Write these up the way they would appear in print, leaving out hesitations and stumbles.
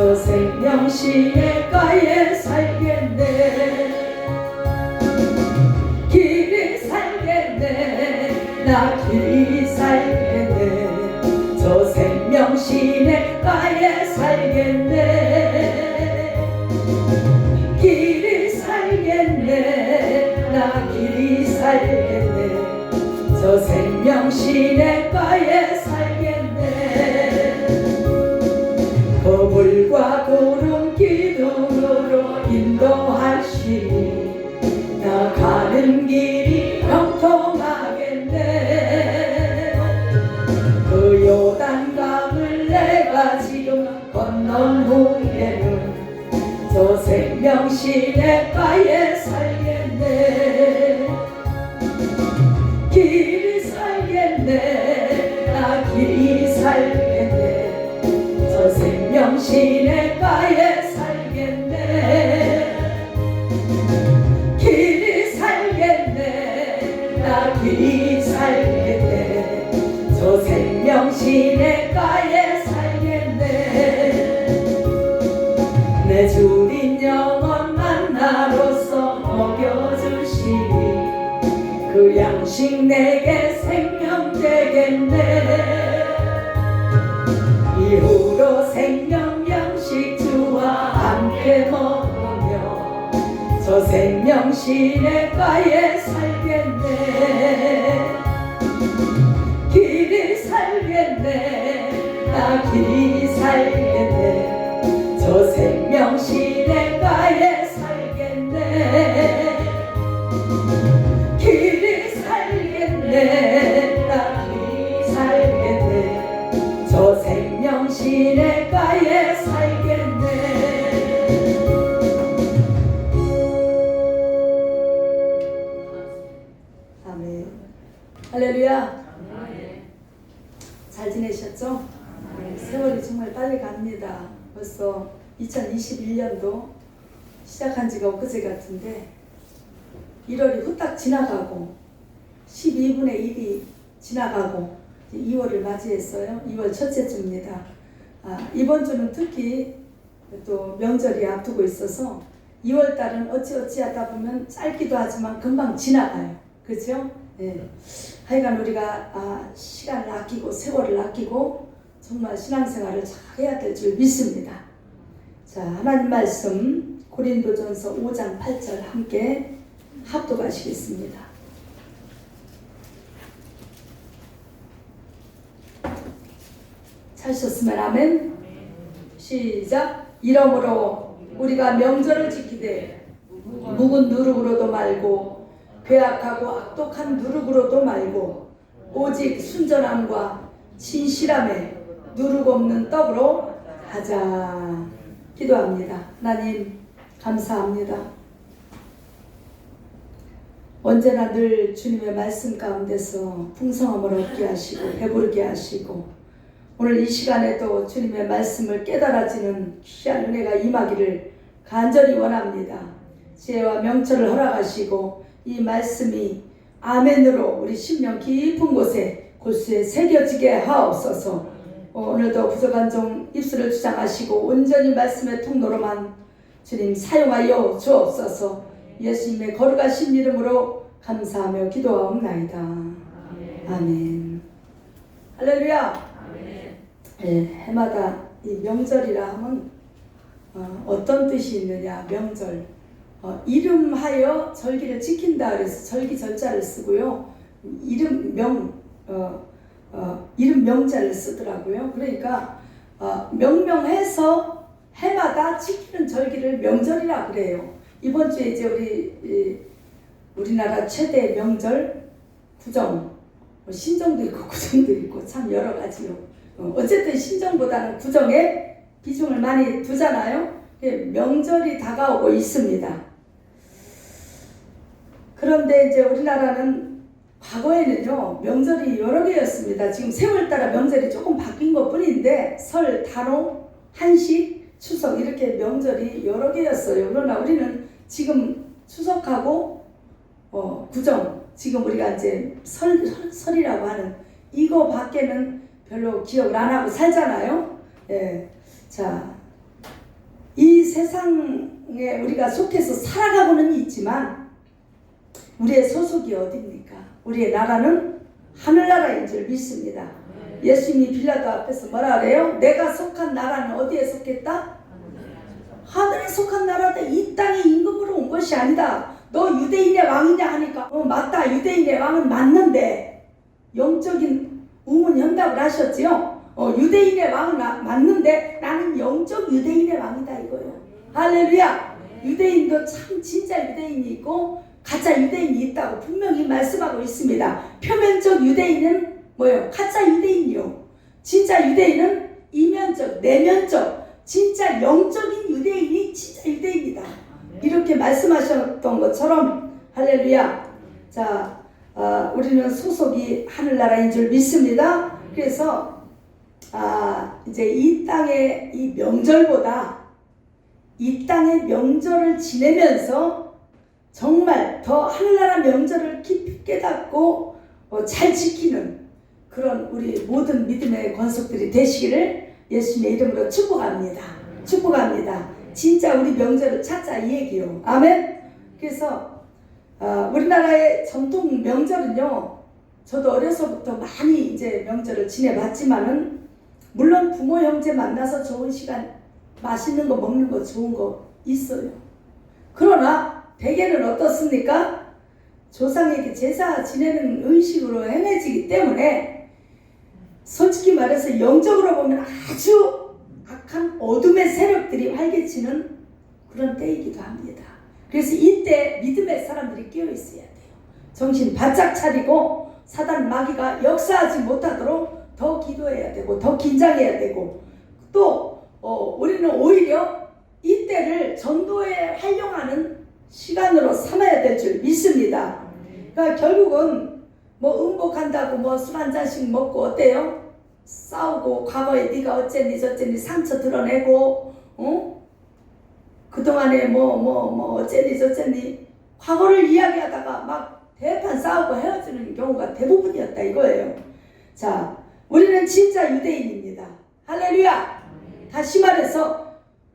저 생명 시내가에 살겠네. 길이 살겠네. 나 길이 살겠네. 저 생명 시내가에 살겠네. 길이 살겠네. 나 길이 살겠네. 저 생명 시내가에 살겠네. 거울과 구름 기둥으로 인도하시니 나 가는 길이 형통하겠네. 그 요단강을 내가 지금 건넌 후에는 저 생명 시내가에 살겠네. 길이 살겠네. 나 길이 살겠네. 저 생명 시내가에 살겠네. 길이 살겠네. 나 길이 살겠네. 저 생명 시내가에 살겠네. 내 주린 영원한 나로서 먹여주시니 그 양식 내게 생명 되겠네. 이후로 생명 양식 주와 함께 먹으며 저 생명 시내가에 살겠네. 길이 살겠네. 나 길이 살겠네. 저 생명 시내가에 살겠네. 길이 살겠네. 나 길이 살겠네. 저 생명 시내가에 살겠네. 아멘. 할렐루야. 잘 지내셨죠? 세월이 정말 빨리 갑니다. 벌써 2021년도 시작한 지가 엊그제 같은데 1월이 후딱 지나가고 12분의 1이 지나가고 2월을 맞이했어요. 2월 첫째 주입니다. 이번 주는 특히 또 명절이 앞두고 있어서 2월 달은 어찌하다 보면 짧기도 하지만 금방 지나가요. 그렇죠? 네. 하여간 우리가 시간을 아끼고 세월을 아끼고 정말 신앙생활을 잘 해야 될 줄 믿습니다. 자, 하나님 말씀 고린도전서 5장 8절 함께 합독하시겠습니다. 찾으셨으면 아멘. 시작. 이러므로 우리가 명절을 지키되 묵은 누룩으로도 말고 괴악하고 악독한 누룩으로도 말고 오직 순전함과 진실함에 누룩 없는 떡으로 하자. 기도합니다. 하나님 감사합니다. 언제나 늘 주님의 말씀 가운데서 풍성함을 얻게 하시고 배부르게 하시고 오늘 이 시간에도 주님의 말씀을 깨달아지는 귀한 은혜가 임하기를 간절히 원합니다. 지혜와 명철을 허락하시고 이 말씀이 아멘으로 우리 심령 깊은 곳에 골수에 새겨지게 하옵소서. 오늘도 부족한 종 입술을 주장하시고 온전히 말씀의 통로로만 주님 사용하여 주옵소서. 예수님의 거룩하신 이름으로 감사하며 기도하옵나이다. 아멘. 할렐루야. 해마다 이 명절이라 하면 어떤 뜻이 있느냐. 명절 이름하여 절기를 지킨다 그래서 절기 절자를 쓰고요. 이름 명자를 쓰더라고요. 그러니까 명명해서 해마다 지키는 절기를 명절이라 그래요. 이번 주에 이제 우리나라 최대 명절 구정, 신정도 있고 구정도 있고 참 여러 가지요. 어쨌든 신정보다는 구정에 비중을 많이 두잖아요. 명절이 다가오고 있습니다. 그런데 이제 우리나라는 과거에는요 명절이 여러 개였습니다. 지금 세월 따라 명절이 조금 바뀐 것 뿐인데 설, 단오, 한식, 추석 이렇게 명절이 여러 개였어요. 그러나 우리는 지금 추석하고 구정, 지금 우리가 이제 설이라고 하는 이거 밖에는 별로 기억을 안 하고 살잖아요. 자, 이 세상에 우리가 속해서 살아가고는 있지만 우리의 소속이 어디입니까? 우리의 나라는 하늘나라인 줄 믿습니다. 예수님이 빌라도 앞에서 뭐라 그래요? 내가 속한 나라는 어디에 속했다? 하늘에 속한 나라다. 이 땅에 임금으로 온 것이 아니다. 너 유대인의 왕이냐 하니까 맞다. 유대인의 왕은 맞는데 영적인 우문현답을 하셨지요. 유대인의 왕은 맞는데 나는 영적 유대인의 왕이다 이거예요. 할렐루야. 유대인도 참 진짜 유대인이 있고 가짜 유대인이 있다고 분명히 말씀하고 있습니다. 표면적 유대인은 뭐예요? 가짜 유대인이요. 진짜 유대인은 이면적, 내면적, 진짜 영적인 유대인이 진짜 유대인이다. 이렇게 말씀하셨던 것처럼 할렐루야. 자, 우리는 소속이 하늘나라인 줄 믿습니다. 그래서 이제 이 땅의 이 명절보다 이 땅의 명절을 지내면서 정말 더 하늘나라 명절을 깊이 깨닫고 잘 지키는 그런 우리 모든 믿음의 권속들이 되시기를 예수님의 이름으로 축복합니다. 축복합니다. 진짜 우리 명절을 찾자 이 얘기요. 아멘. 그래서 우리나라의 전통 명절은요, 저도 어려서부터 많이 이제 명절을 지내봤지만은 물론 부모 형제 만나서 좋은 시간, 맛있는 거 먹는 거 좋은 거 있어요. 그러나 대개는 어떻습니까? 조상에게 제사 지내는 의식으로 행해지기 때문에 솔직히 말해서 영적으로 보면 아주 악한 어둠의 세력들이 활개치는 그런 때이기도 합니다. 그래서 이때 믿음의 사람들이 깨어 있어야 돼요. 정신 바짝 차리고 사단 마귀가 역사하지 못하도록 더 기도해야 되고 더 긴장해야 되고 또 우리는 오히려 이때를 전도에 활용하는 시간으로 삼아야 될 줄 믿습니다. 그러니까 결국은 뭐 음복한다고 뭐 술 한 잔씩 먹고 어때요? 싸우고 과거에 네가 어쨌니 저쨌니 상처 드러내고 그동안에 뭐 어쨌니 저쨌니 과거를 이야기하다가 막 대판 싸우고 헤어지는 경우가 대부분이었다 이거예요. 자, 우리는 진짜 유대인입니다. 할렐루야. 다시 말해서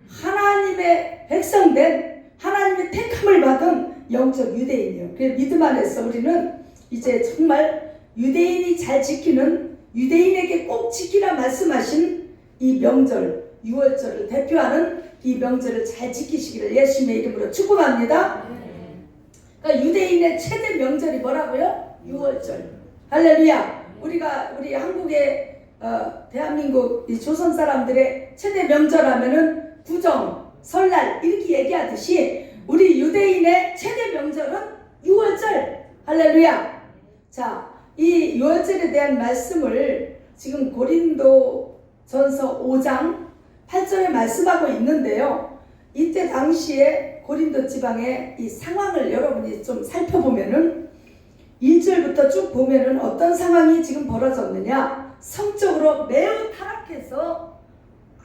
하나님의 백성된 하나님의 택함을 받은 영적 유대인이요. 그 믿음 안에서 우리는 이제 정말 유대인이 잘 지키는 유대인에게 꼭 지키라 말씀하신 이 명절 6월절을 대표하는 이 명절을 잘 지키시기를 예수님의 이름으로 축복합니다. 그러니까 유대인의 최대 명절이 뭐라고요? 6월절. 할렐루야. 우리 한국의 대한민국 이 조선 사람들의 최대 명절 하면은 구정, 설날 이렇게 얘기하듯이 우리 유대인의 최대 명절은 6월절. 할렐루야. 자, 이 6월절에 대한 말씀을 지금 고린도전서 5장 8절에 말씀하고 있는데요. 이때 당시에 고린도 지방의 이 상황을 여러분이 좀 살펴보면은 1절부터 쭉 보면은 어떤 상황이 지금 벌어졌느냐. 성적으로 매우 타락해서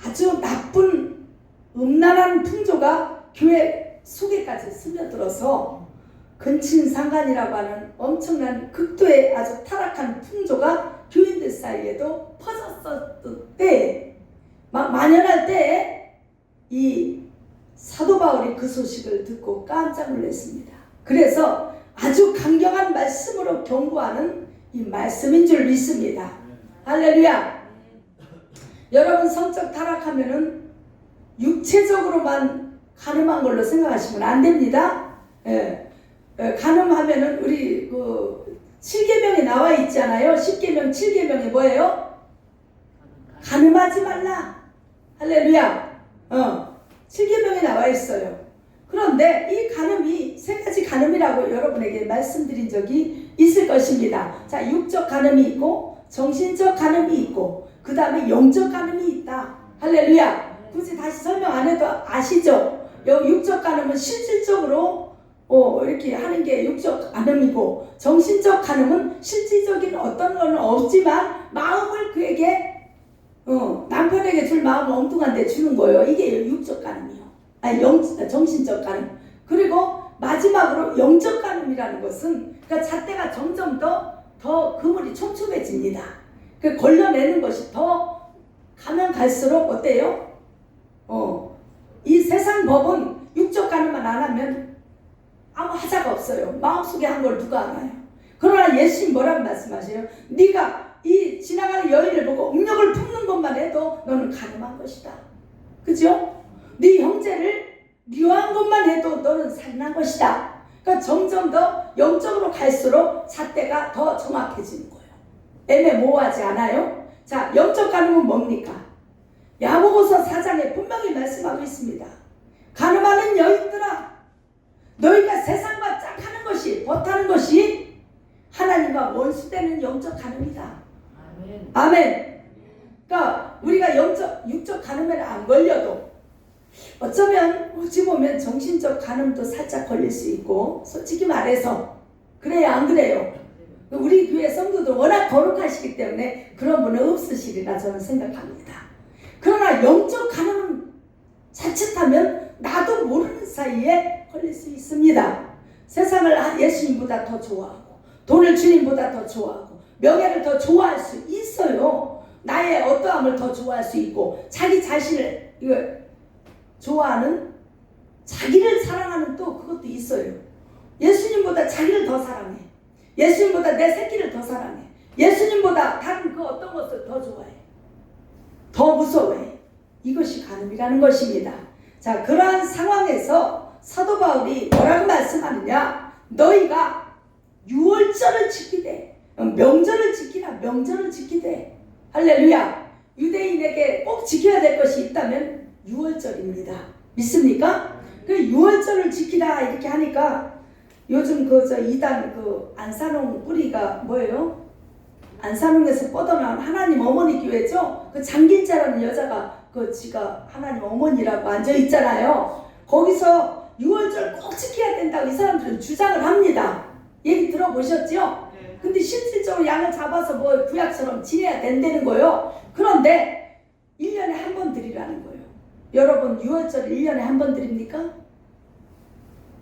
아주 나쁜 음란한 풍조가 교회 속에까지 스며들어서 근친상간이라고 하는 엄청난 극도의 아주 타락한 풍조가 교인들 사이에도 퍼졌었을 때, 막 만연할 때에 이 사도 바울이 그 소식을 듣고 깜짝 놀랐습니다. 그래서 아주 강경한 말씀으로 경고하는 이 말씀인 줄 믿습니다. 할렐루야. 여러분 성적 타락하면은 육체적으로만 가늠한 걸로 생각하시면 안 됩니다. 가늠하면은 우리 그 7계명에 나와 있잖아요. 10계명 7계명에 뭐예요? 가늠하지 말라. 할렐루야. 7계명에 나와 있어요. 그런데 이 가늠이 세 가지 가늠이라고 여러분에게 말씀드린 적이 있을 것입니다. 자, 육적 가늠이 있고 정신적 가늠이 있고 그 다음에 영적 가늠이 있다. 할렐루야. 굳이 다시 설명 안 해도 아시죠? 육적 가늠은 실질적으로 이렇게 하는 게 육적 가늠이고 정신적 가늠은 실질적인 어떤 건 없지만 마음을 그에게 남편에게 줄 마음을 엉뚱한데 주는 거예요. 이게 육적 가늠이요. 정신적 가늠. 그리고 마지막으로 영적 가늠이라는 것은 그러니까 잣대가 점점 더 그물이 촘촘해집니다. 그 걸려내는 것이 더 가면 갈수록 어때요? 이 법은 육적 가늠만 안 하면 아무 하자가 없어요. 마음속에 한 걸 누가 알아요. 그러나 예수님 뭐라고 말씀하세요? 네가 이 지나가는 여인을 보고 음욕을 품는 것만 해도 너는 가늠한 것이다. 그죠? 네 형제를 미워한 것만 해도 너는 살인한 것이다. 그러니까 점점 더 영적으로 갈수록 잣대가 더 정확해지는 거예요. 애매모호하지 않아요? 자, 영적 가늠은 뭡니까? 야고보서 4장에 분명히 말씀하고 있습니다. 가늠하는 여인들아, 너희가 세상과 짝하는 것이, 벗하는 것이 하나님과 원수되는 영적 가늠이다. 아멘. 아멘. 그러니까 우리가 육적 가늠에 안 걸려도 어쩌면 어찌 보면 정신적 가늠도 살짝 걸릴 수 있고, 솔직히 말해서 그래요, 안 그래요? 우리 교회 성도들 워낙 거룩하시기 때문에 그런 분은 없으시리라 저는 생각합니다. 그러나 영적 가늠은 자칫하면 나도 모르는 사이에 걸릴 수 있습니다. 세상을 예수님보다 더 좋아하고, 돈을 주님보다 더 좋아하고, 명예를 더 좋아할 수 있어요. 나의 어떠함을 더 좋아할 수 있고, 자기 자신을 좋아하는, 자기를 사랑하는 또 그것도 있어요. 예수님보다 자기를 더 사랑해. 예수님보다 내 새끼를 더 사랑해. 예수님보다 다른 그 어떤 것을 더 좋아해. 더 무서워해. 이것이 가늠이라는 것입니다. 자, 그러한 상황에서 사도 바울이 뭐라고 말씀하느냐? 너희가 유월절을 지키되, 명절을 지키라. 명절을 지키되. 할렐루야. 유대인에게 꼭 지켜야 될 것이 있다면 유월절입니다. 믿습니까? 그 유월절을 지키라 이렇게 하니까 요즘 이단 안산홍 뿌리가 뭐예요? 안산홍에서 뻗어나온 하나님 어머니 교회죠? 그 장길자라는 여자가 지가 하나님 어머니라고 앉아 있잖아요. 거기서 유월절 꼭 지켜야 된다고 이 사람들은 주장을 합니다. 얘기 들어보셨죠? 근데 실질적으로 양을 잡아서 구약처럼 지내야 된다는 거예요. 그런데 1년에 한 번 드리라는 거예요. 여러분 유월절 1년에 한 번 드립니까?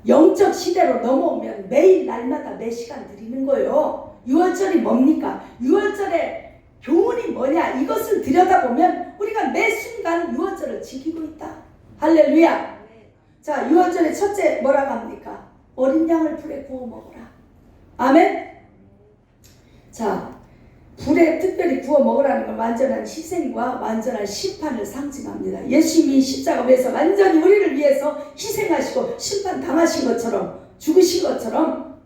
영적 시대로 넘어오면 매일 날마다 매 시간 드리는 거예요. 유월절이 뭡니까? 유월절의 교훈이 뭐냐? 이것을 들여다보면 우리가 매 순간 유월절을 지키고 있다. 할렐루야. 자, 유월절의 첫째 뭐라고 합니까? 어린 양을 불에 구워 먹어라. 아멘. 자, 불에 특별히 구워 먹으라는 건 완전한 희생과 완전한 심판을 상징합니다. 예수님이 십자가에서 완전히 우리를 위해서 희생하시고 심판 당하신 것처럼, 죽으신 것처럼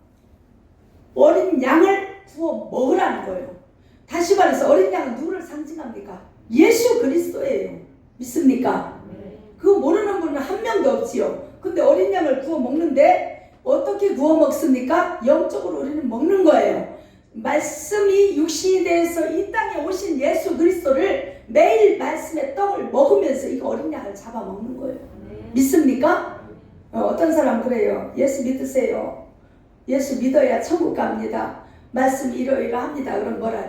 어린 양을 구워 먹으라는 거예요. 다시 말해서 어린 양은 누구를 상징합니까? 예수 그리스도예요. 믿습니까? 그거 모르는 분은 한 명도 없지요. 근데 어린 양을 구워 먹는데 어떻게 구워 먹습니까? 영적으로 우리는 먹는 거예요. 말씀이 육신이 되어서 이 땅에 오신 예수 그리스도를 매일 말씀의 떡을 먹으면서 이거 어린 양을 잡아먹는 거예요. 믿습니까? 어떤 사람 그래요. 예수 믿으세요. 예수 믿어야 천국 갑니다. 말씀이 이러이러합니다. 그럼 뭐라?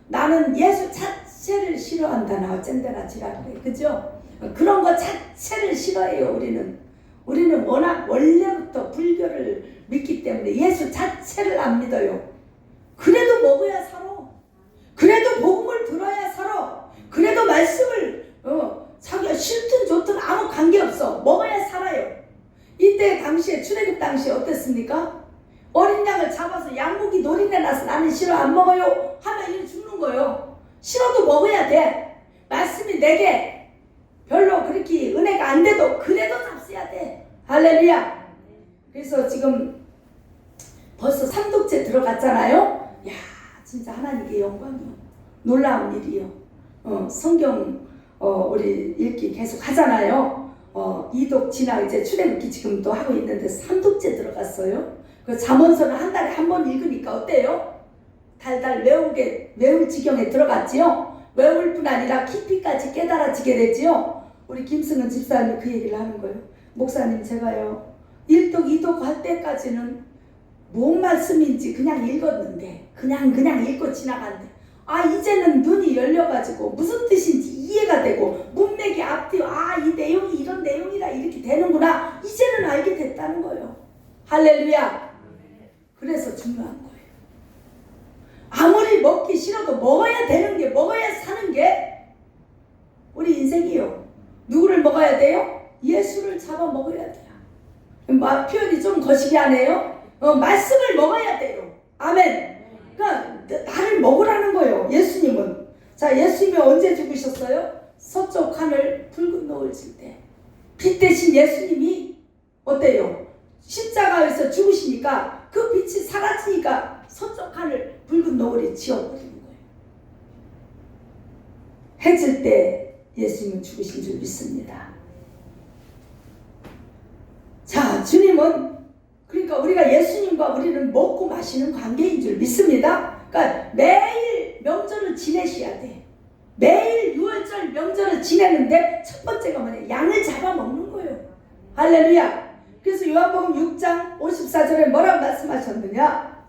나는 예수 자체를 싫어한다. 나 어쩐데나 지랄해. 그죠? 그런 거 자체를 싫어해요. 우리는 워낙 원래부터 불교를 믿기 때문에 예수 자체를 안 믿어요. 그래도 먹어야 살아. 그래도 복음을 들어야 살아. 그래도 말씀을 자기가 싫든 좋든 아무 관계없어. 먹어야 살아요. 이때 당시에 출애굽 당시에 어땠습니까? 어린 양을 잡아서 양고기 노린내 나서 나는 싫어 안 먹어요 하면 이는 죽는 거예요. 싫어도 먹어야 돼. 말씀이 내게 별로 그렇게 은혜가 안 돼도 그래도 잡숴야 돼. 할렐루야. 그래서 지금 벌써 삼독제 들어갔잖아요. 야, 진짜 하나님께 영광이요. 놀라운 일이요. 성경 우리 읽기 계속 하잖아요. 2독 지나 이제 출애굽기 지금 또 하고 있는데 3독제 들어갔어요. 그 잠언서는 한 달에 한 번 읽으니까 어때요? 달달 외울 지경에 들어갔지요. 외울 뿐 아니라 깊이까지 깨달아지게 되지요. 우리 김승은 집사님이 그 얘기를 하는 거예요. 목사님 제가요 1독 2독 할 때까지는 뭔 말씀인지 그냥 읽었는데 그냥 읽고 지나갔는데 이제는 눈이 열려가지고 무슨 뜻인지 이해가 되고 문맥이 앞뒤 이 내용이 이런 내용이라 이렇게 되는구나 이제는 알게 됐다는 거예요. 할렐루야. 그래서 중요한 거예요. 아무리 먹기 싫어도 먹어야 되는 게 먹어야 사는 게 우리 인생이요. 누구를 먹어야 돼요? 예수를 잡아먹어야 돼요. 표현이 좀 거시기하네요. 말씀을 먹어야 돼요. 아멘. 그러니까 나를 먹으라는 거예요. 예수님은. 자, 예수님이 언제 죽으셨어요? 서쪽 하늘 붉은 노을 질 때. 빛 대신 예수님이 어때요? 십자가에서 죽으시니까 그 빛이 사라지니까 서쪽 하늘 붉은 노을이 지어버리는 거예요. 해질 때 예수님은 죽으신 줄 믿습니다. 자, 주님은 그러니까 우리가 예수님과 우리는 먹고 마시는 관계인 줄 믿습니다. 그러니까 매일 명절을 지내셔야 돼. 매일 6월절 명절을 지내는데 첫 번째가 뭐냐? 양을 잡아먹는 거예요. 할렐루야. 그래서 요한복음 6장 54절에 뭐라고 말씀하셨느냐?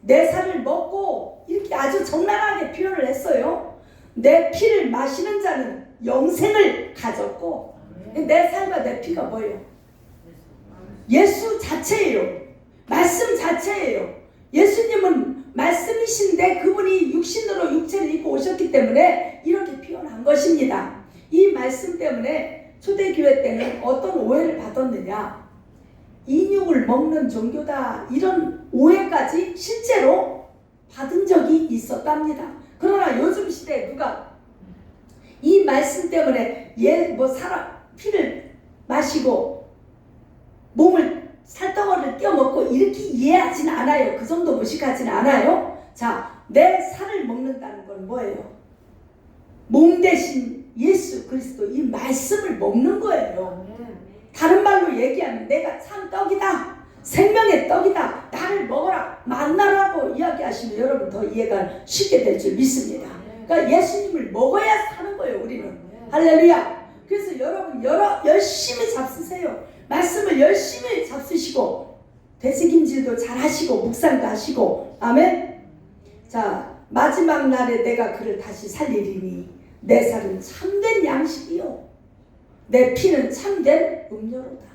내 살을 먹고 이렇게 아주 적나라하게 표현을 했어요. 내 피를 마시는 자는 영생을 가졌고, 내 살과 내 피가 뭐예요? 예수 자체예요. 말씀 자체예요. 예수님은 말씀이신데 그분이 육신으로 육체를 입고 오셨기 때문에 이렇게 표현한 것입니다. 이 말씀 때문에 초대교회 때는 어떤 오해를 받았느냐? 인육을 먹는 종교다, 이런 오해까지 실제로 받은 적이 있었답니다. 그러나 요즘 시대에 누가 이 말씀 때문에 사람 피를 마시고 몸을 살덩어리를 떼어먹고 이렇게 이해하진 않아요. 그 정도 무식하진 않아요. 자, 내 살을 먹는다는 건 뭐예요? 몸 대신 예수 그리스도 이 말씀을 먹는 거예요. 다른 말로 얘기하면 내가 참 떡이다, 생명의 떡이다, 나를 먹어라, 만나라고 이야기하시면 여러분 더 이해가 쉽게 될 줄 믿습니다. 그러니까 예수님을 먹어야 사는 거예요, 우리는. 할렐루야. 그래서 여러분 열심히 잡수세요. 말씀을 열심히 잡수시고 되새김질도 잘 하시고 묵상도 하시고. 아멘. 자, 마지막 날에 내가 그를 다시 살리리니 내 살은 참된 양식이요 내 피는 참된 음료로다.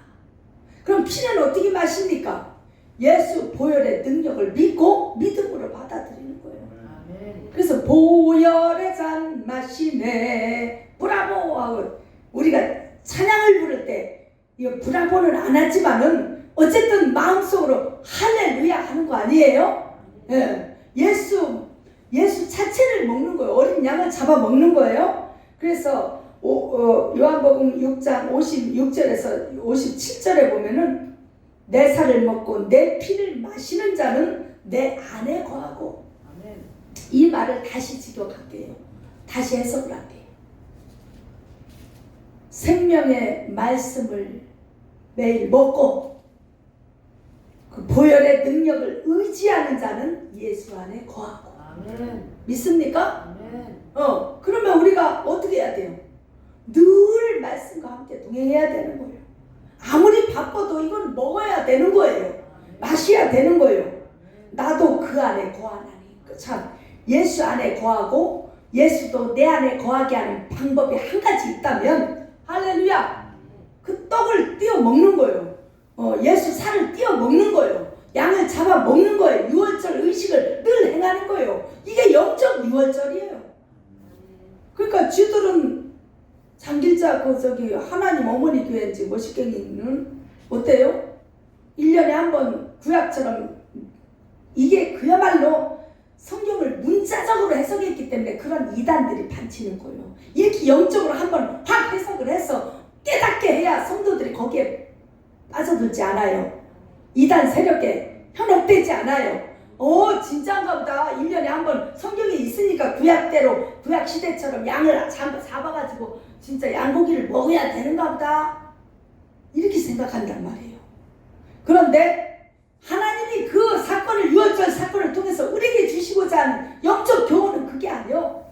그럼 피는 어떻게 마십니까? 예수 보혈의 능력을 믿고 믿음으로 받아들이는 거예요. 그래서 보혈의 잔 마시네 브라보 하고 우리가 찬양을 부를 때 이거 브라보는 안 하지만은 어쨌든 마음속으로 할렐루야 하는 거 아니에요? 예. 예수 자체를 먹는 거예요. 어린 양을 잡아 먹는 거예요. 그래서 요한복음 6장 56절에서 57절에 보면은 내 살을 먹고 내 피를 마시는 자는 내 안에 거하고. 아멘. 이 말을 다시 직역할게요. 다시 해석을 할게요. 생명의 말씀을 매일 먹고 그 보혈의 능력을 의지하는 자는 예수 안에 거하고. 아멘. 믿습니까? 아멘. 그러면 우리가 어떻게 해야 돼요? 늘 말씀과 함께 동행해야 되는 거예요. 아무리 바빠도 이건 먹어야 되는 거예요. 마셔야 되는 거예요. 나도 그 안에 거하나니. 참 예수 안에 거하고 예수도 내 안에 거하게 하는 방법이 한 가지 있다면 할렐루야, 그 떡을 띄어 먹는 거예요. 예수 살을 띄어 먹는 거예요. 양을 잡아 먹는 거예요. 유월절 의식을 늘 행하는 거예요. 이게 영적 유월절이에요. 그러니까 쥐들은 장길자 하나님 어머니 교회인지 머시갱이는 어때요? 1년에 한 번 구약처럼 이게 그야말로 성경을 문자적으로 해석했기 때문에 그런 이단들이 반치는 거예요. 이렇게 영적으로 한번 확 해석을 해서 깨닫게 해야 성도들이 거기에 빠져들지 않아요. 이단 세력에 현혹되지 않아요. 진짜인가 보다. 1년에 한 번 성경에 있으니까 구약대로 구약 시대처럼 양을 잡아가지고 진짜 양고기를 먹어야 되는가 보다. 이렇게 생각한단 말이에요. 그런데 하나님이 그 사건을 유월절 사건을 통해서 우리에게 주시고자 하는 영적 교훈은 그게 아니에요.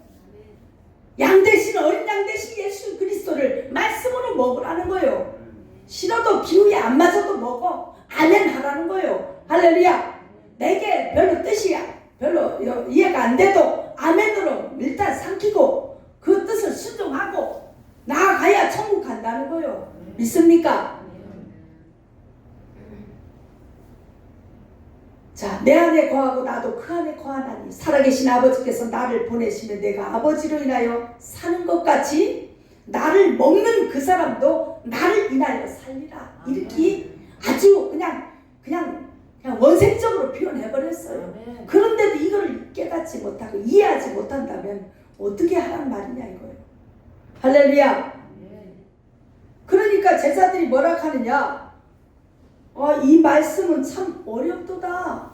양 대신 어린 양 대신 예수 그리스도를 말씀으로 먹으라는 거예요. 싫어도 기후에 안 맞아도 먹어. 아멘 하라는 거예요. 할렐루야. 내게 별로 별로 이해가 안 돼도 아멘으로 일단 삼키고 그 뜻을 순종하고 나아가야 천국 간다는 거예요. 믿습니까? 자, 내 안에 거하고 나도 그 안에 거하나니 살아계신 아버지께서 나를 보내시면 내가 아버지로 인하여 사는 것 같이 나를 먹는 그 사람도 나를 인하여 살리라. 이렇게 아주 그냥 원색적으로 표현해버렸어요. 그런데도 이걸 깨닫지 못하고 이해하지 못한다면 어떻게 하란 말이냐 이거예요. 할렐루야. 그러니까 제자들이 뭐라 하느냐. 이 말씀은 참 어렵도다.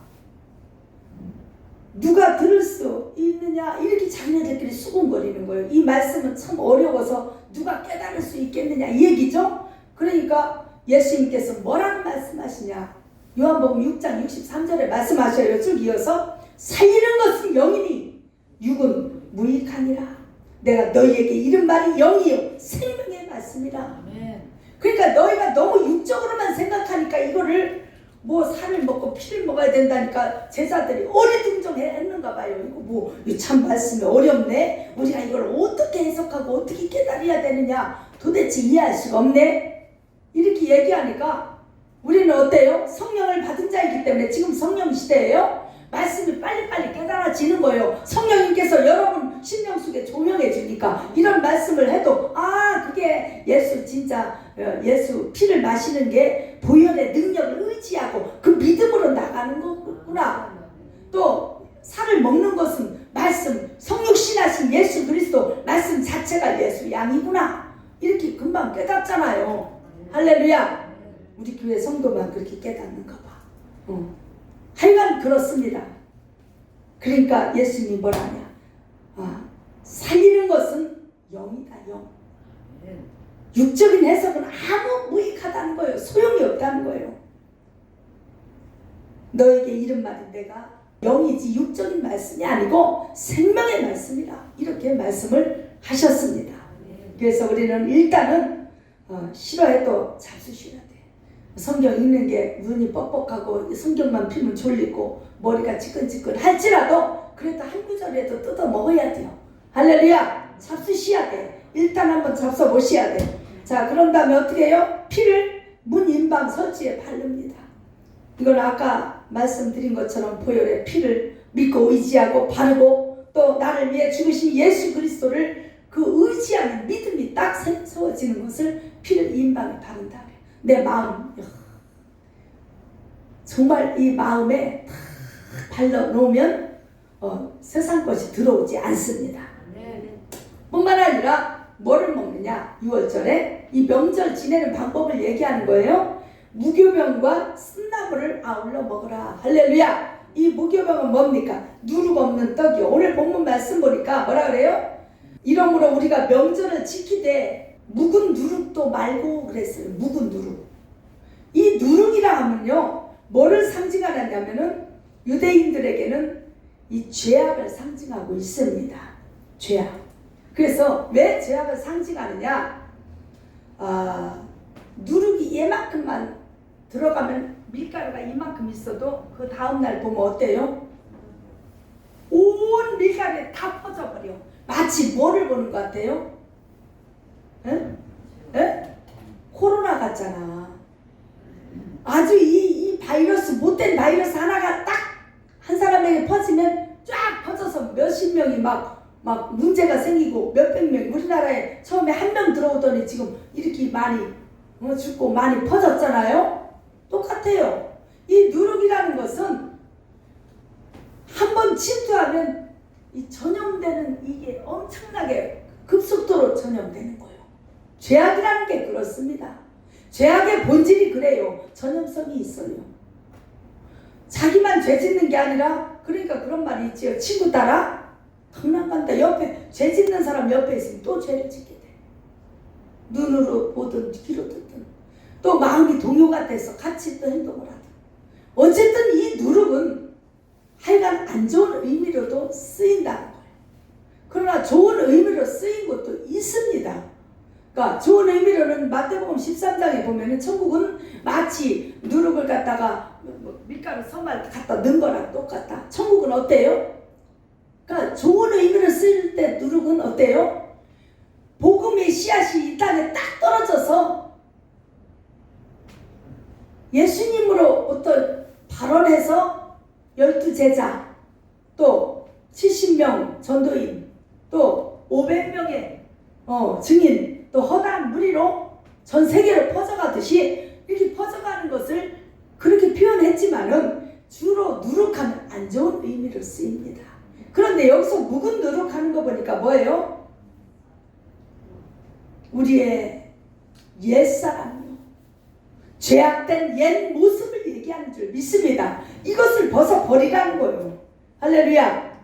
누가 들을 수 있느냐 이렇게 자기네들끼리 수군거리는 거예요. 이 말씀은 참 어려워서 누가 깨달을 수 있겠느냐 이 얘기죠. 그러니까 예수님께서 뭐라고 말씀하시냐. 요한복음 6장 63절에 말씀하셔요. 쭉 이어서 살리는 것은 영이니 육은 무익하니라. 내가 너희에게 이른 말이 영이요 생명의 말씀이라. 그러니까 너희가 너무 육적으로만 생각하니까 이거를 뭐 살을 먹고 피를 먹어야 된다니까 제자들이 어리둥절해 했는가 봐요. 이거 참 말씀이 어렵네. 우리가 이걸 어떻게 해석하고 어떻게 깨달아야 되느냐 도대체 이해할 수가 없네. 이렇게 얘기하니까 우리는 어때요? 성령을 받은 자이기 때문에 지금 성령 시대예요. 말씀이 빨리빨리 깨달아지는 거예요. 성령님께서 여러분 심령 속에 조명해 주니까 이런 말씀을 해도 그게 예수 진짜 예수 피를 마시는 게 보혈의 능력을 의지하고 그 믿음으로 나가는 거구나. 또 살을 먹는 것은 말씀 성육신하신 예수 그리스도 말씀 자체가 예수 양이구나. 이렇게 금방 깨닫잖아요. 할렐루야. 우리 교회 성도만 그렇게 깨닫는가 봐. 하여간 그렇습니다. 그러니까 예수님이 뭐라냐. 살리는 것은 영이다. 영. 육적인 해석은 아무 무익하다는 거예요. 소용이 없다는 거예요. 너에게 이른 말은 내가 영이지 육적인 말씀이 아니고 생명의 말씀이라. 이렇게 말씀을 하셨습니다. 그래서 우리는 일단은 싫어해도 잡수셔야 돼. 성경 읽는 게 눈이 뻑뻑하고 성경만 피면 졸리고 머리가 지끈지끈 할지라도 그래도 한 구절이라도 뜯어 먹어야 돼요. 할렐루야. 잡수셔야 돼. 일단 한번 잡숴 보셔야 돼. 자, 그런 다음에 어떻게 해요? 피를 문 임방 서지에 바릅니다. 이건 아까 말씀드린 것처럼 보혈의 피를 믿고 의지하고 바르고 또 나를 위해 죽으신 예수 그리스도를 그 의지하는 믿음이 딱 세워지는 것을 피를 임방에 바른다. 내 마음 정말 이 마음에 발라놓으면 세상 것이 들어오지 않습니다. 뿐만 아니라 뭐를 먹느냐. 6월절에 이 명절 지내는 방법을 얘기하는 거예요. 무교병과 쓴나물을 아울러 먹으라. 할렐루야. 이 무교병은 뭡니까? 누룩 없는 떡이요. 오늘 본문 말씀 보니까 뭐라 그래요? 이러므로 우리가 명절을 지키되 묵은 누룩도 말고 그랬어요. 묵은 누룩. 이 누룩이라 하면요 뭐를 상징하냐면은 유대인들에게는 이 죄악을 상징하고 있습니다. 죄악. 그래서 왜 죄악을 상징하느냐. 누룩이 얘만큼만 들어가면 밀가루가 이만큼 있어도 그 다음날 보면 어때요? 온 밀가루에 다 퍼져버려. 마치 뭐를 보는 것 같아요? 코로나 같잖아. 아주 이 바이러스, 못된 바이러스 하나가 딱 한 사람에게 퍼지면 쫙 퍼져서 몇십 명이 막 문제가 생기고 몇백 명. 우리나라에 처음에 한 명 들어오더니 지금 이렇게 많이 죽고 많이 퍼졌잖아요. 똑같아요. 이 누룩이라는 것은 한번 침투하면 이 전염되는 이게 엄청나게 급속도로 전염되는 거예요. 죄악이라는 게 그렇습니다. 죄악의 본질이 그래요. 전염성이 있어요. 자기만 죄 짓는 게 아니라 그러니까 그런 말이 있지요. 친구 따라 강남간다. 옆에 죄 짓는 사람 옆에 있으면 또 죄를 짓게 돼. 눈으로 보든 귀로 듣든 또 마음이 동요가 돼서 같이 또 행동을 하든 어쨌든 이 누룩은 하여간 안 좋은 의미로도 쓰인다는 거예요. 그러나 좋은 의미로 쓰인 것도 있습니다. 그러니까 좋은 의미로는 마태복음 13장에 보면은 천국은 마치 누룩을 갖다가 밀가루 선말 갖다 넣은 거랑 똑같다. 천국은 어때요? 그러니까 좋은 의미로 쓸 때 누룩은 어때요? 복음의 씨앗이 이 땅에 딱 떨어져서 예수님으로부터 발언해서 12제자 또 70명 전도인 또 500명의 증인 또 허다한 무리로 전 세계로 퍼져가듯이 이렇게 퍼져가는 것을 그렇게 표현했지만은 주로 누룩하면 안 좋은 의미로 쓰입니다. 그런데 여기서 묵은 누룩하는 거 보니까 뭐예요? 우리의 옛사람이요, 죄악된 옛 모습을 얘기하는 줄 믿습니다. 이것을 벗어버리라는 거예요. 할렐루야.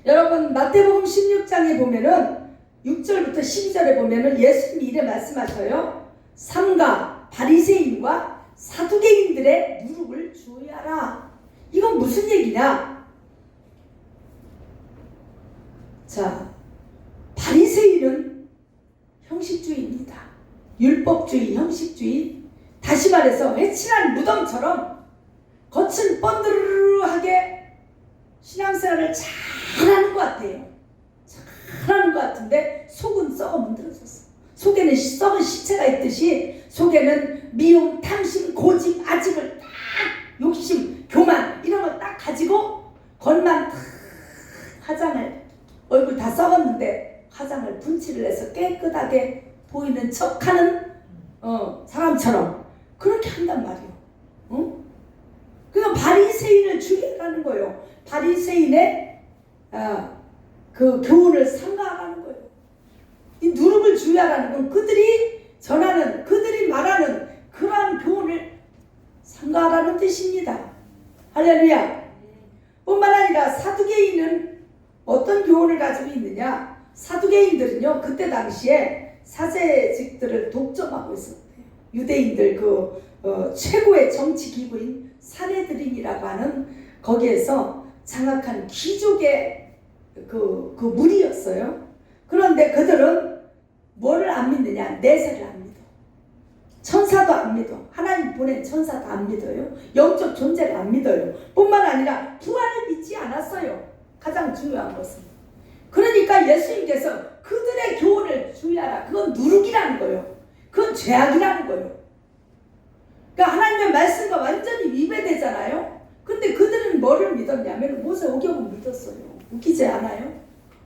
여러분 마태복음 16장에 보면은 6절부터 12절에 보면은 예수님이 이래 말씀하셔요. 삼가 바리새인과 사두개인들의 누룩을 주의하라. 이건 무슨 얘기냐? 자, 바리새인은 형식주의입니다. 율법주의, 형식주의. 다시 말해서 회칠한 무덤처럼 겉은 번드르르하게 신앙생활을 잘하는 것 같아요. 잘하는 것 같은데 속은 썩어 문드러졌어. 속에는 썩은 시체가 있듯이 속에는 미움, 탐심, 고집, 아집을 딱, 욕심, 교만 이런 걸 딱 가지고 겉만 딱 화장을, 얼굴 다 썩었는데 화장을 분칠을 해서 깨끗하게 보이는 척하는 사람처럼 그렇게 한단 말이에요. 그러니까 바리새인을 주의하라는 거예요. 바리새인의 그 교훈을 삼가하라는 거예요. 이 누룩을 주의하라는 건 그들이 전하는, 그들이 말하는 그러한 교훈을 삼가하라는 뜻입니다. 할렐루야. 뿐만 아니라 사두개인은 어떤 교훈을 가지고 있느냐? 사두개인들은요, 그때 당시에 사제직들을 독점하고 있었대요. 유대인들 최고의 정치 기구인 사내드림이라고 하는 거기에서 장악한 귀족의 그 무리였어요. 그런데 그들은 뭐를 안 믿느냐? 내세를 안 믿어. 천사도 안 믿어. 하나님 보낸 천사도 안 믿어요. 영적 존재를 안 믿어요. 뿐만 아니라 부활을 믿지 않았어요. 가장 중요한 것은. 그러니까 예수님께서 그들의 교훈을 주의하라. 그건 누룩이라는 거예요. 그건 죄악이라는 거예요. 그러니까 하나님의 말씀과 완전히 위배되잖아요. 근데 그들은 뭐를 믿었냐면 모세오경을 믿었어요. 웃기지 않아요?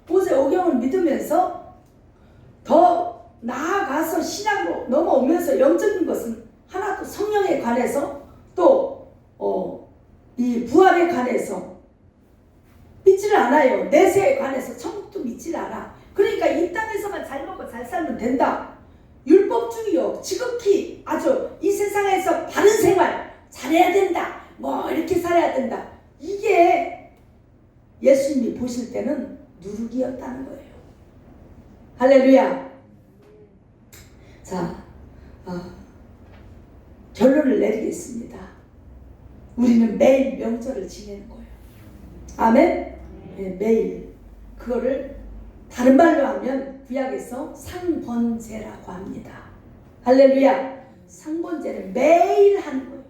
모세오경을 믿으면서 더 나아가서 신앙으로 넘어오면서 영적인 것은 하나도 성령에 관해서 또 이 부활에 관해서 믿지를 않아요. 내세에 관해서 천국도 믿지를 않아. 그러니까 이 땅에서만 잘 먹고 잘 살면 된다. 율법주의요. 지극히 아주 이 세상에서 바른 생활 잘해야 된다. 뭐 이렇게 살아야 된다. 이게 예수님이 보실 때는 누룩이었다는 거예요. 할렐루야. 자, 결론을 내리겠습니다. 우리는 매일 명절을 지내는 거예요. 아멘? 네, 매일. 그거를 다른 말로 하면 구약에서 상번제라고 합니다. 할렐루야. 상번제를 매일 하는 거예요.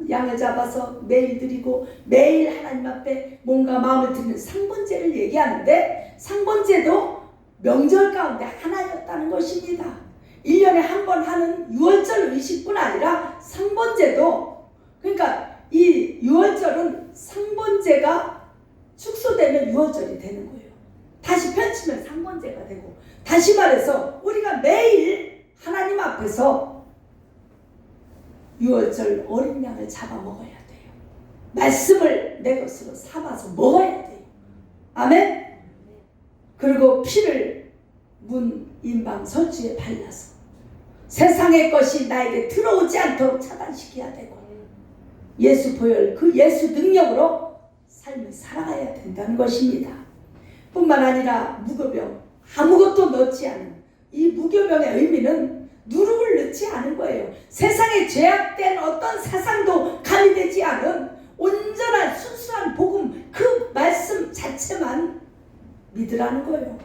양을 잡아서 매일 드리고 매일 하나님 앞에 몸과 마음을 드리는 상번제를 얘기하는데, 상번제도 명절 가운데 하나였다는 것입니다. 1년에 한 번 하는 유월절 의식뿐 아니라 상번제도, 그러니까 이 유월절은 상번제가 축소되면 유월절이 되는 거예요. 다시 펼치면 상번제가 되고, 다시 말해서 우리가 매일 하나님 앞에서 유월절 어린 양을 잡아 먹어야 돼요. 말씀을 내 것으로 삼아서 먹어야 돼요. 아멘? 그리고 피를 문 임방 설주에 발라서 세상의 것이 나에게 들어오지 않도록 차단시켜야 되고, 예수 보혈, 그 예수 능력으로 삶을 살아가야 된다는 것입니다. 뿐만 아니라 무교병, 아무것도 넣지 않은 이 무교병의 의미는 누룩을 넣지 않은 거예요. 세상에 죄악된 어떤 사상도 가미되지 않은 온전한 순수한 복음, 그 말씀 자체만 믿으라는 거예요.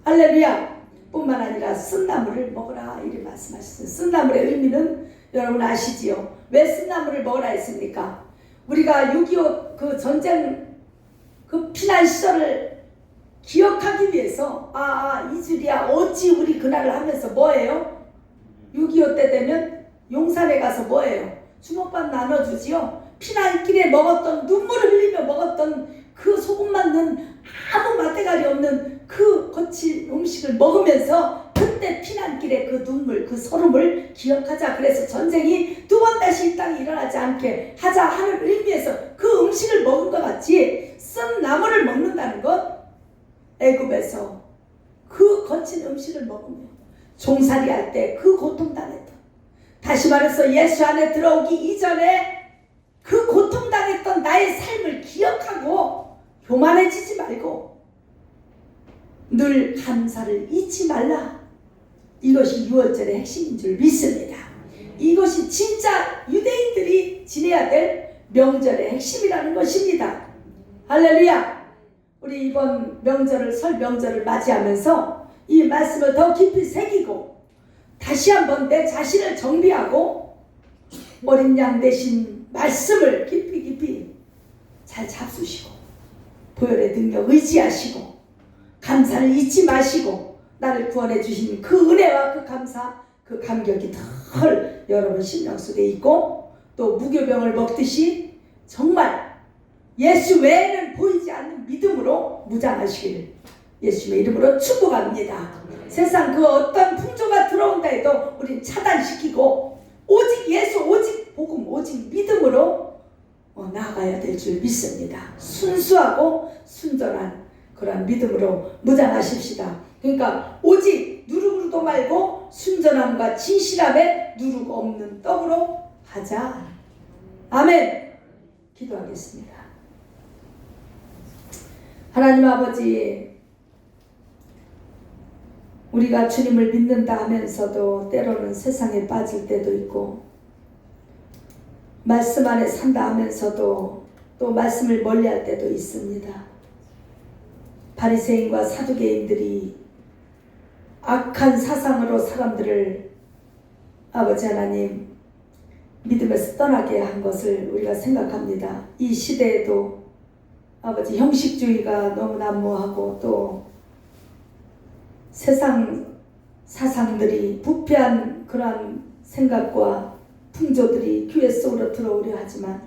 할렐루야. 뿐만 아니라 쓴나물을 먹으라 이렇게 말씀하셨어요. 쓴나물의 의미는 여러분 아시지요? 왜 쓴나물을 먹으라 했습니까? 우리가 6.25 그 전쟁 그 피난 시절을 기억하기 위해서 이주리야 어찌 우리 그날을 하면서 뭐예요? 6.25 때 되면 용산에 가서 뭐예요? 주먹밥 나눠주지요. 피난길에 먹었던, 눈물을 흘리며 먹었던 그 소금 맞는 아무 맛대가리 없는 그 거친 음식을 먹으면서 그때 아플 때 피난길에 그 눈물, 그 소름을 기억하자. 그래서 전쟁이 두 번 다시 이 땅에 일어나지 않게 하자 하는 의미에서 그 음식을 먹은 것 같이 쓴 나물을 먹는다는 것, 애굽에서 그 거친 음식을 먹으며 종살이 할 때 그 고통당했던, 다시 말해서 예수 안에 들어오기 이전에 그 고통당했던 나의 삶을 기억하고 교만해지지 말고 늘 감사를 잊지 말라. 이것이 유월절의 핵심인 줄 믿습니다. 이것이 진짜 유대인들이 지내야 될 명절의 핵심이라는 것입니다. 할렐루야. 우리 이번 명절을, 설 명절을 맞이하면서 이 말씀을 더 깊이 새기고 다시 한번 내 자신을 정비하고 어린 양 대신 말씀을 깊이 잘 잡수시고 보혈의 능력 의지하시고 감사를 잊지 마시고 나를 구원해 주신 그 은혜와 그 감사, 그 감격이 늘 여러분 심령 속에 있고, 또 무교병을 먹듯이 정말 예수 외에는 보이지 않는 믿음으로 무장하시기를 예수님의 이름으로 축복합니다. 세상 그 어떤 풍조가 들어온다 해도 우린 차단시키고 오직 예수, 오직 복음, 오직 믿음으로 나아가야 될 줄 믿습니다. 순수하고 순전한 그런 믿음으로 무장하십시다. 그러니까 오직 누룩으로도 말고 순전함과 진실함에 누룩 없는 떡으로 하자. 아멘. 기도하겠습니다. 하나님 아버지, 우리가 주님을 믿는다 하면서도 때로는 세상에 빠질 때도 있고, 말씀 안에 산다 하면서도 또 말씀을 멀리할 때도 있습니다. 바리새인과 사두개인들이 악한 사상으로 사람들을 아버지 하나님 믿음에서 떠나게 한 것을 우리가 생각합니다. 이 시대에도 아버지 형식주의가 너무 난무하고 또 세상 사상들이 부패한 그러한 생각과 풍조들이 교회 속으로 들어오려 하지만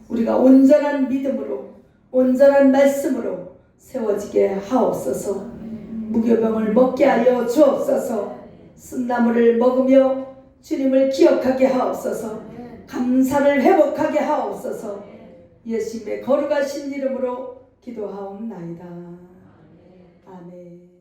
우리가 온전한 믿음으로 온전한 말씀으로 세워지게 하옵소서. 무교병을 먹게 하여 주옵소서. 쓴나물을 먹으며 주님을 기억하게 하옵소서. 감사를 회복하게 하옵소서. 예수님의 거룩하신 이름으로 기도하옵나이다. 아멘.